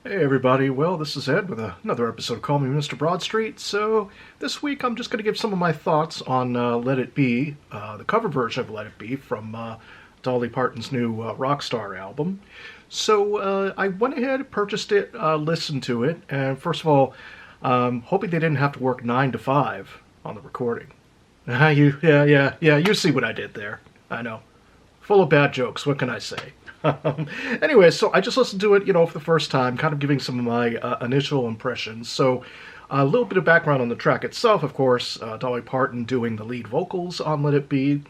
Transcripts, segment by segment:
Hey everybody, well this is Ed with another episode of Call Me Mr. Broadstreet. So this week I'm just going to give some of my thoughts on Let It Be, the cover version of Let It Be from Dolly Parton's new Rockstar album. So I went ahead, purchased it, listened to it, and first of all, hoping they didn't have to work 9 to 5 on the recording. You see what I did there. I know. Full of bad jokes, what can I say? Anyway, so I just listened to it, for the first time, kind of giving some of my initial impressions. So a little bit of background on the track itself, of course, Dolly Parton doing the lead vocals on Let It Be,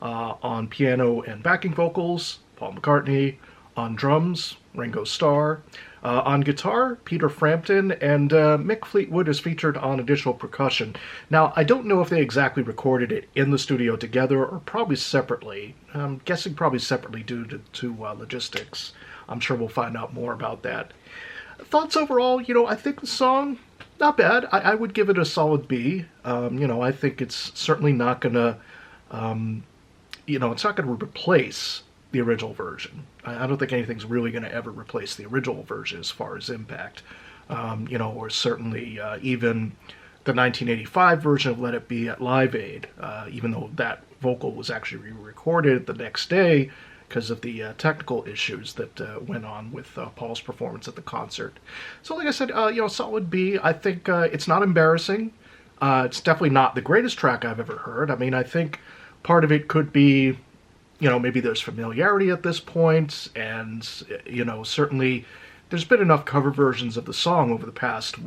on piano and backing vocals, Paul McCartney, on drums, Ringo Starr, on guitar, Peter Frampton, and Mick Fleetwood is featured on additional percussion. Now, I don't know if they exactly recorded it in the studio together or probably separately. I'm guessing probably separately due to logistics. I'm sure we'll find out more about that. Thoughts overall, I think the song, not bad. I would give it a solid B. I think it's certainly not going to, it's not going to replace the original version. I don't think anything's really going to ever replace the original version as far as impact. Or certainly even the 1985 version of Let It Be at Live Aid, even though that vocal was actually re-recorded the next day because of the technical issues that went on with Paul's performance at the concert. So like I said, solid B. I think it's not embarrassing. It's definitely not the greatest track I've ever heard. I mean, I think part of it could be maybe there's familiarity at this point, and, certainly there's been enough cover versions of the song over the past,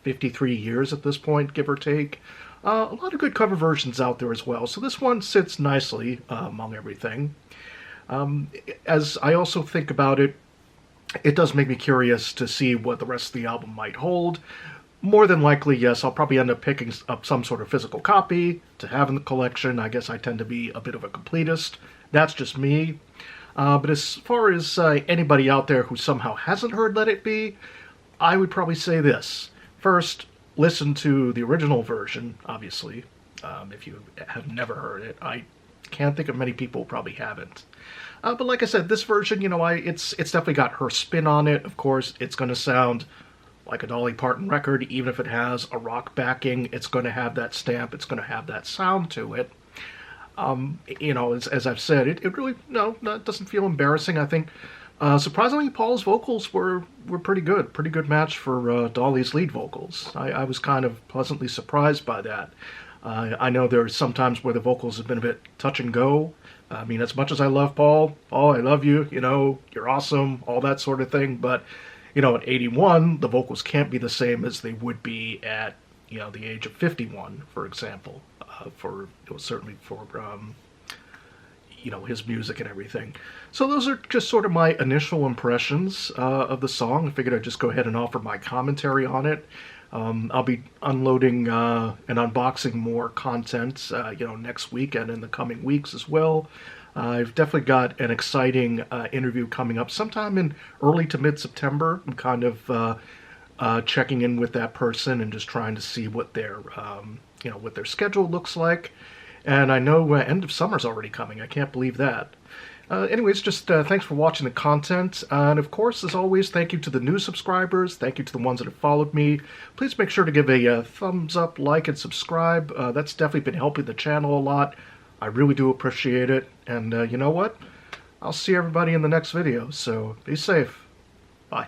53 years at this point, give or take. A lot of good cover versions out there as well, so this one sits nicely among everything. As I also think about it, it does make me curious to see what the rest of the album might hold. More than likely, yes, I'll probably end up picking up some sort of physical copy to have in the collection. I guess I tend to be a bit of a completist. That's just me. But as far as anybody out there who somehow hasn't heard Let It Be, I would probably say this. First, listen to the original version, obviously, if you have never heard it. I can't think of many people who probably haven't. But like I said, this version, it's definitely got her spin on it. Of course, it's going to sound like a Dolly Parton record, even if it has a rock backing. It's going to have that stamp. It's going to have that sound to it. As I've said, it really, it doesn't feel embarrassing. I think, surprisingly, Paul's vocals were pretty good. Pretty good match for Dolly's lead vocals. I was kind of pleasantly surprised by that. I know there's sometimes where the vocals have been a bit touch and go. I mean, as much as I love Paul, I love you, you're awesome, all that sort of thing, but at 81, the vocals can't be the same as they would be at, the age of 51, for example, certainly for, his music and everything. So those are just sort of my initial impressions of the song. I figured I'd just go ahead and offer my commentary on it. I'll be unloading and unboxing more content, next week and in the coming weeks as well. I've definitely got an exciting interview coming up sometime in early to mid-September. I'm kind of checking in with that person and just trying to see what their schedule looks like. And I know end of summer's already coming. I can't believe that. Anyways, just thanks for watching the content. And of course, as always, thank you to the new subscribers. Thank you to the ones that have followed me. Please make sure to give a thumbs up, like, and subscribe. That's definitely been helping the channel a lot. I really do appreciate it. And you know what? I'll see everybody in the next video. So be safe. Bye.